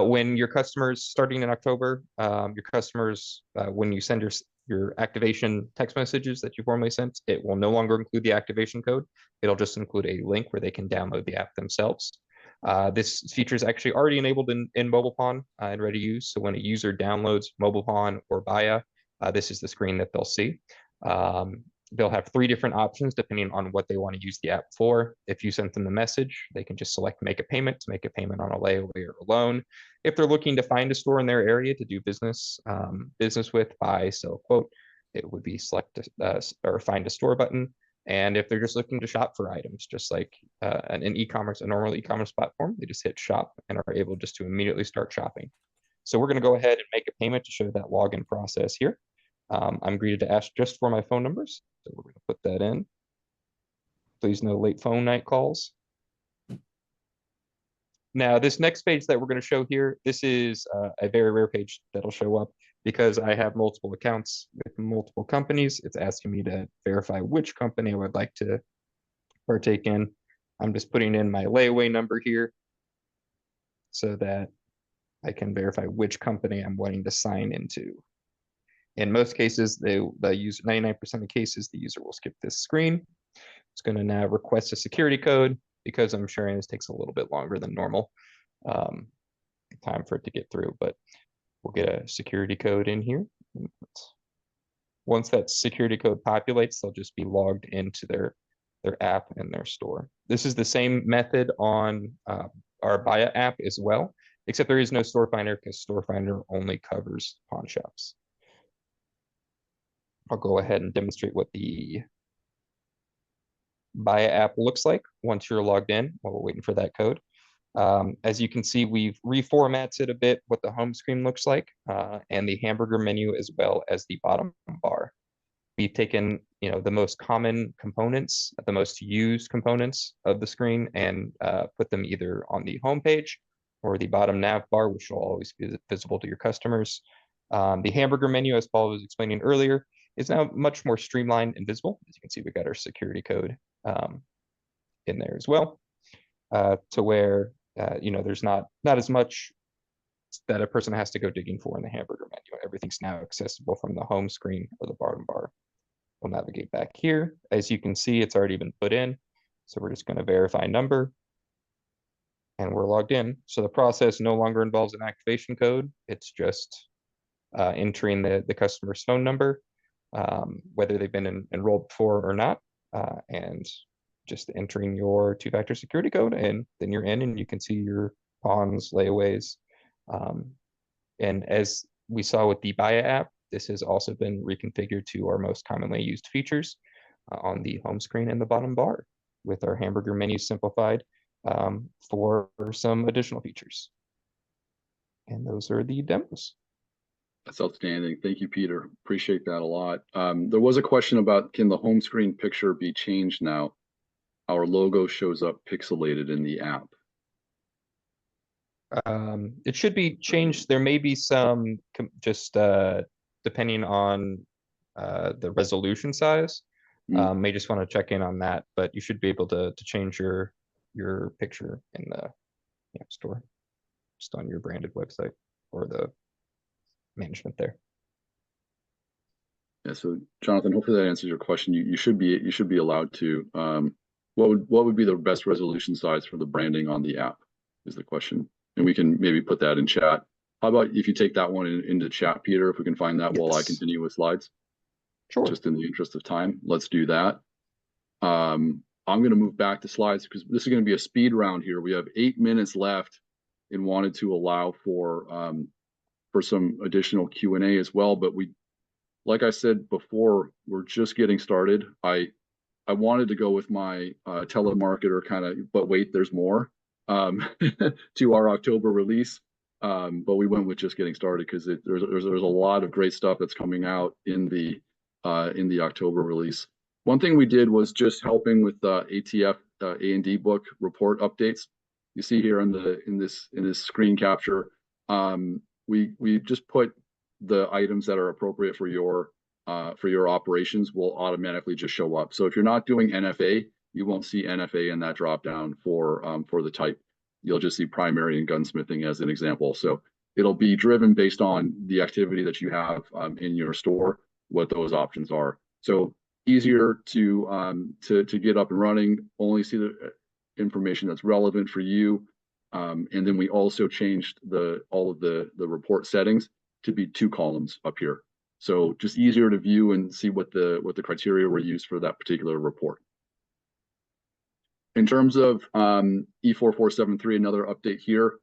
When your customers, starting in October, your customers, when you send your activation text messages that you formerly sent, it will no longer include the activation code. It'll just include a link where they can download the app themselves. This feature is actually already enabled in Mobile Pawn and ready to use. So when a user downloads Mobile Pawn or Baya, this is the screen that they'll see. They'll have 3 different options depending on what they want to use the app for. If you sent them the message, they can just select make a payment to make a payment on a layaway or a loan. If they're looking to find a store in their area to do business with, buy, sell, quote, it would be select or find a store button. And if they're just looking to shop for items, just like an e-commerce, a normal e-commerce platform, they just hit shop and are able just to immediately start shopping. So we're going to go ahead and make a payment to show that login process here. I'm greeted to ask just for my phone numbers, so we're going to put that in. Please no late phone night calls. Now, this next page that we're going to show here, this is a very rare page that'll show up because I have multiple accounts with multiple companies. It's asking me to verify which company I would like to partake in. I'm just putting in my layaway number here so that I can verify which company I'm wanting to sign into. In most cases, the user, 99% of cases, the user will skip this screen. It's going to now request a security code. Because I'm sharing this takes a little bit longer than normal time for it to get through, but we'll get a security code in here. Once that security code populates, they'll just be logged into their app and their store. This is the same method on our Baya app as well, except there is no store finder because store finder only covers pawn shops. I'll go ahead and demonstrate what the Baya app looks like once you're logged in while we're waiting for that code. As you can see, we've reformatted a bit what the home screen looks like and the hamburger menu as well as the bottom bar. We've taken, the most common components, the most used components of the screen and put them either on the home page or the bottom nav bar, which will always be visible to your customers. The hamburger menu, as Paul was explaining earlier, is now much more streamlined and visible. As you can see, we got our security code in there as well, to where there's not as much that a person has to go digging for in the hamburger menu. Everything's now accessible from the home screen or the bottom bar. We'll navigate back here. As you can see, it's already been put in. So we're just going to verify number. And we're logged in. So the process no longer involves an activation code. It's just entering the customer's phone number, whether they've been enrolled before or not, and just entering your 2-factor security code, and then you're in and you can see your pawns, layaways. And as we saw with the Baya app, this has also been reconfigured to our most commonly used features on the home screen and the bottom bar, with our hamburger menu simplified for some additional features. And those are the demos. That's outstanding. Thank you, Peter. Appreciate that a lot. There was a question about, can the home screen picture be changed now? Our logo shows up pixelated in the app. It should be changed. There may be some just depending on the resolution size. May just want to check in on that, but you should be able to change your picture in the app store, just on your branded website or the management there. Yeah. So Jonathan, hopefully that answers your question. You should be allowed to. What would be the best resolution size for the branding on the app is the question, and we can maybe put that in chat. How about if you take that one into chat, Peter, if we can find that while I continue with slides? Sure. Just in the interest of time, let's do that. I'm going to move back to slides because this is going to be a speed round here. We have 8 minutes left and wanted to allow for some additional Q&A as well. But like I said before, we're just getting started. I wanted to go with my telemarketer kind of, but wait, there's more to our October release. But we went with just getting started because there's a lot of great stuff that's coming out in the October release. One thing we did was just helping with ATF A&D book report updates. You see here in this screen capture, we just put the items that are appropriate for your operations will automatically just show up. So if you're not doing NFA, you won't see NFA in that drop down for the type. You'll just see primary and gunsmithing as an example. So it'll be driven based on the activity that you have in your store, what those options are. So easier to get up and running, only see the information that's relevant for you. And then we also changed all of the report settings to be 2 columns up here. So just easier to view and see what the criteria were used for that particular report. In terms of E4473, another update here.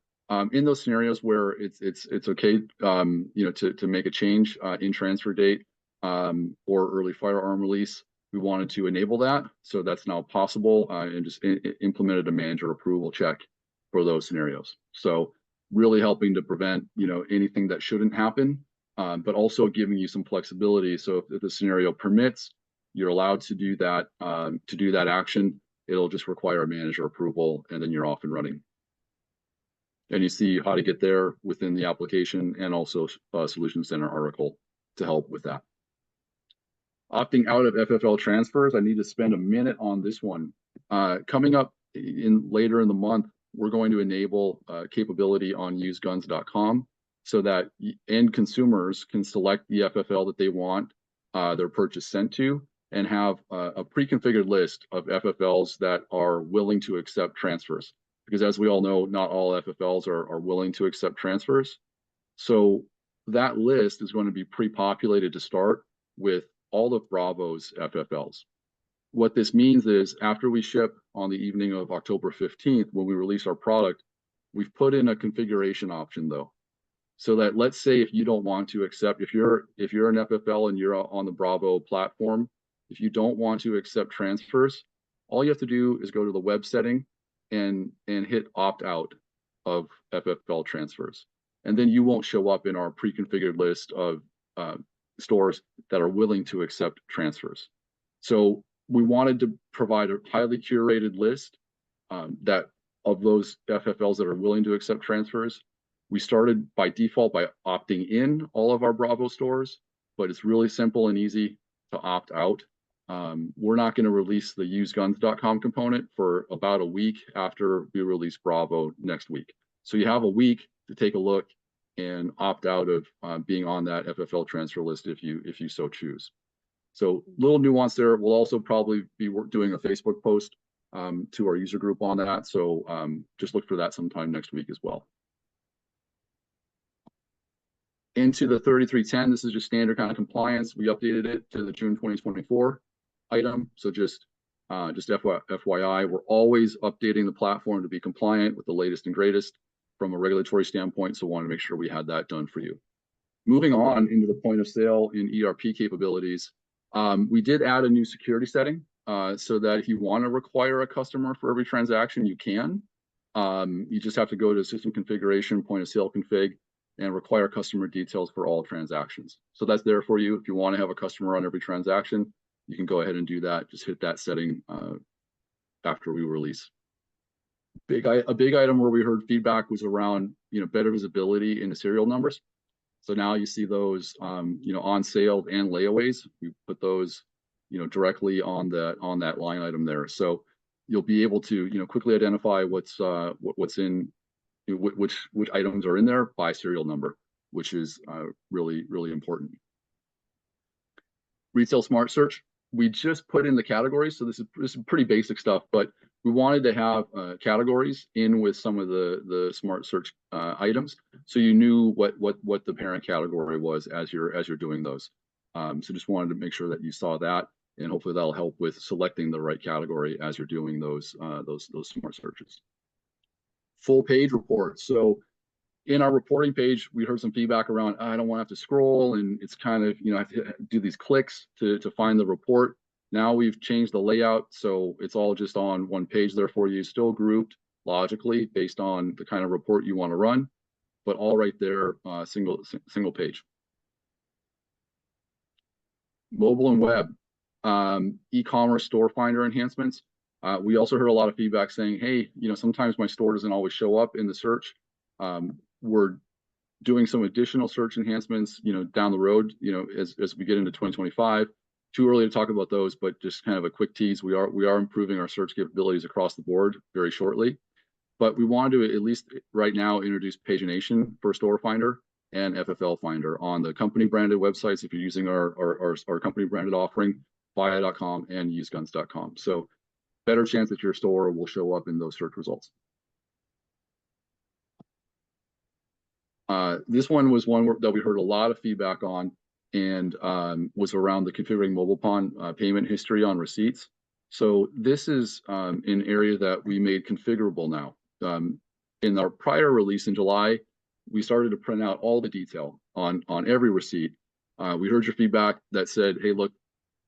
In those scenarios where it's okay, to make a change in transfer date or early firearm release, we wanted to enable that, so that's now possible, and just implemented a manager approval check for those scenarios. So really helping to prevent anything that shouldn't happen, but also giving you some flexibility. So if the scenario permits, you're allowed to do that action. It'll just require a manager approval, and then you're off and running. And you see how to get there within the application, and also Solution Center article to help with that. Opting out of FFL transfers, I need to spend a minute on this one. Coming up later in the month, we're going to enable capability on useguns.com so that end consumers can select the FFL that they want their purchase sent to, and have a pre-configured list of FFLs that are willing to accept transfers. Because as we all know, not all FFLs are willing to accept transfers. So that list is going to be pre-populated to start with all of Bravo's FFLs. What this means is, after we ship on the evening of October 15th, when we release our product, we've put in a configuration option though. So that, let's say if you don't want to accept, if you're an FFL and you're on the Bravo platform, if you don't want to accept transfers, all you have to do is go to the web setting and hit opt out of FFL transfers. And then you won't show up in our pre-configured list of stores that are willing to accept transfers. So we wanted to provide a highly curated list that of those FFLs that are willing to accept transfers. We started by default by opting in all of our Bravo stores, but it's really simple and easy to opt out. We're not going to release the useguns.com component for about a week after we release Bravo next week. So you have a week to take a look and opt out of being on that FFL transfer list if you so choose. So little nuance there. We'll also probably be doing a Facebook post to our user group on that. So just look for that sometime next week as well. Into the 3310, this is just standard kind of compliance. We updated it to the June 2024 item. So just FYI, we're always updating the platform to be compliant with the latest and greatest from a regulatory standpoint. So want to make sure we had that done for you. Moving on into the point of sale in ERP capabilities, we did add a new security setting so that if you want to require a customer for every transaction, you can. You just have to go to system configuration, point of sale config, and require customer details for all transactions. So that's there for you. If you want to have a customer on every transaction, you can go ahead and do that. Just hit that setting after we release. A big item where we heard feedback was around better visibility into serial numbers. So now you see those on sale and layaways. We put those directly on that line item there. So you'll be able to quickly identify what's in which items are in there by serial number, which is really important. Retail Smart Search, we just put in the categories. So this is pretty basic stuff, but we wanted to have categories in with some of the Smart Search items, so you knew what the parent category was as you're doing those. So just wanted to make sure that you saw that, and hopefully that'll help with selecting the right category as you're doing those Smart Searches. Full page reports. So in our reporting page, we heard some feedback around, I don't want to have to scroll, and it's kind of, I have to do these clicks to find the report. Now we've changed the layout, so it's all just on one page there for you, still grouped logically based on the kind of report you want to run, but all right there, single page. Mobile and web, e-commerce store finder enhancements. We also heard a lot of feedback saying, hey, sometimes my store doesn't always show up in the search. We're doing some additional search enhancements, down the road, as we get into 2025. Too early to talk about those, but just kind of a quick tease. We are improving our search capabilities across the board very shortly. But we wanted to, at least right now, introduce pagination for Store Finder and FFL Finder on the company branded websites if you're using our company branded offering, Fia.com and useguns.com. So better chance that your store will show up in those search results. This one was one that we heard a lot of feedback on, and was around the configuring mobile pawn payment history on receipts. So this is an area that we made configurable now. In our prior release in July, we started to print out all the detail on every receipt. We heard your feedback that said, hey, look,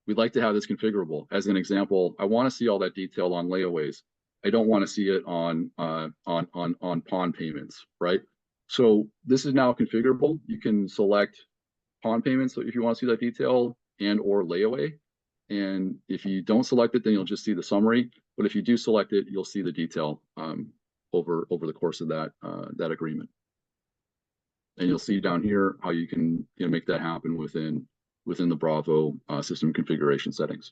we'd like to have this configurable. As an example, I want to see all that detail on layaways. I don't want to see it on pawn payments, right? So this is now configurable. You can select pawn payments if you want to see that detail, and or layaway. And if you don't select it, then you'll just see the summary. But if you do select it, you'll see the detail over the course of that agreement. And you'll see down here how you can make that happen within the Bravo system configuration settings.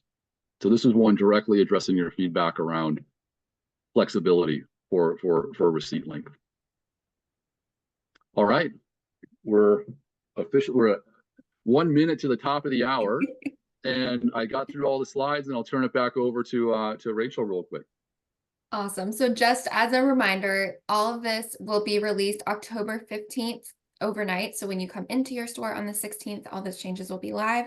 So this is one directly addressing your feedback around flexibility for receipt length. All right, we're at 1 minute to the top of the hour, and I got through all the slides, and I'll turn it back over to Rachel real quick. Awesome. So just as a reminder, all of this will be released October 15th overnight. So when you come into your store on the 16th, all those changes will be live.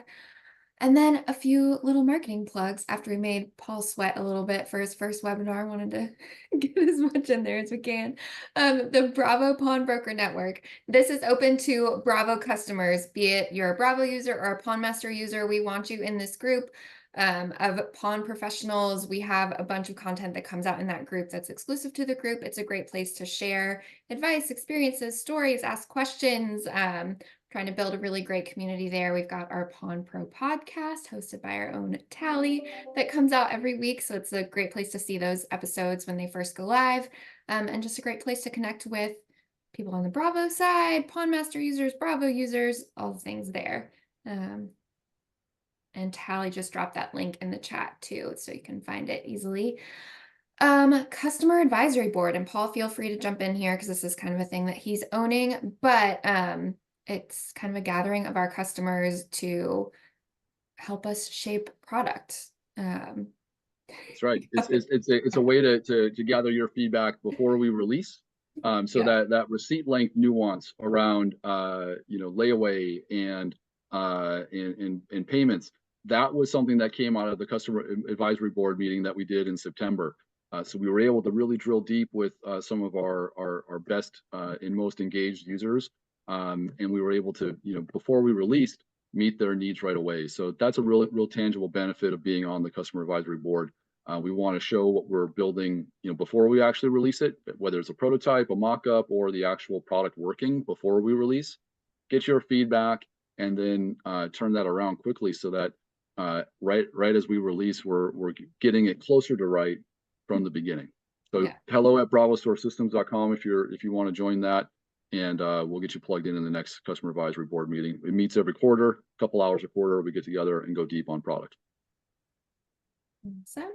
And then a few little marketing plugs after we made Paul sweat a little bit for his first webinar. I wanted to get as much in there as we can. The Bravo Pawnbroker Network. This is open to Bravo customers, be it you're a Bravo user or a PawnMaster user. We want you in this group of pawn professionals. We have a bunch of content that comes out in that group that's exclusive to the group. It's a great place to share advice, experiences, stories, ask questions, trying to build a really great community there. We've got our Pawn Pro podcast hosted by our own Tally that comes out every week. So it's a great place to see those episodes when they first go live, and just a great place to connect with people on the Bravo side, PawnMaster users, Bravo users, all the things there. And Tally just dropped that link in the chat too, so you can find it easily. Customer advisory board, and Paul, feel free to jump in here because this is kind of a thing that he's owning, but it's kind of a gathering of our customers to help us shape product. That's right. It's a way to gather your feedback before we release. So that receipt length nuance around layaway and payments, that was something that came out of the customer advisory board meeting that we did in September. So we were able to really drill deep with some of our best and most engaged users, and we were able to, before we released, meet their needs right away. So that's a real tangible benefit of being on the customer advisory board. We want to show what we're building, before we actually release it, whether it's a prototype, a mock-up, or the actual product working before we release. Get your feedback, and then turn that around quickly so that right as we release, we're getting it closer to right from the beginning. So hello@bravostoresystems.com if you want to join that, and we'll get you plugged in the next customer advisory board meeting. It meets every quarter, a couple hours a quarter. We get together and go deep on product. Awesome.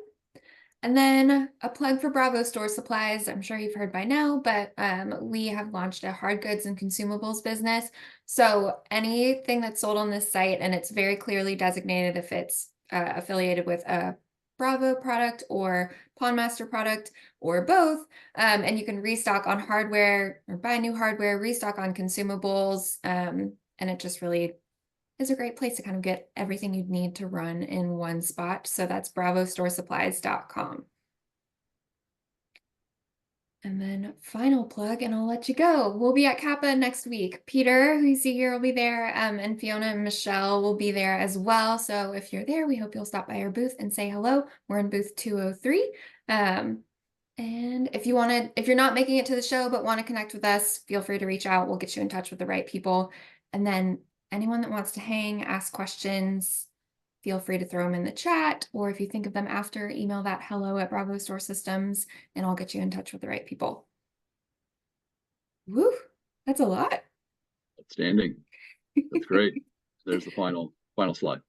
And then a plug for Bravo Store Supplies. I'm sure you've heard by now, but we have launched a hard goods and consumables business. So anything that's sold on this site, and it's very clearly designated if it's affiliated with a Bravo product or PawnMaster product or both, and you can restock on hardware or buy new hardware, restock on consumables, and it just really is a great place to kind of get everything you'd need to run in one spot. So that's bravostoresupplies.com. And then final plug, and I'll let you go. We'll be at Kappa next week. Peter, who you see here, will be there, and Fiona and Michelle will be there as well. So if you're there, we hope you'll stop by our booth and say hello. We're in booth 203. And if you're not making it to the show but want to connect with us, feel free to reach out. We'll get you in touch with the right people. And then anyone that wants to hang, ask questions, feel free to throw them in the chat, or if you think of them after, email that hello@Bravo Store Systems, and I'll get you in touch with the right people. Woo, that's a lot. Outstanding. That's great. There's the final slide.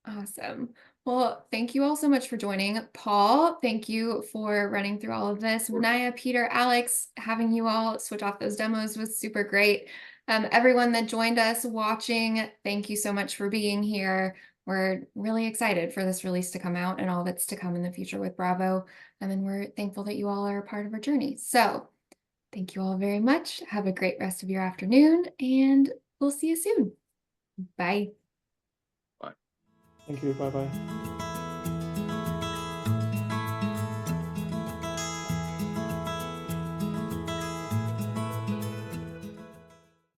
Awesome. Well, thank you all so much for joining. Paul, thank you for running through all of this. Naya, Peter, Alex, having you all switch off those demos was super great. Everyone that joined us watching, thank you so much for being here. We're really excited for this release to come out and all that's to come in the future with Bravo. And then we're thankful that you all are a part of our journey. So Thank you all very much. Have a great rest of your afternoon, and we'll see you soon. Bye. Thank you. Bye bye.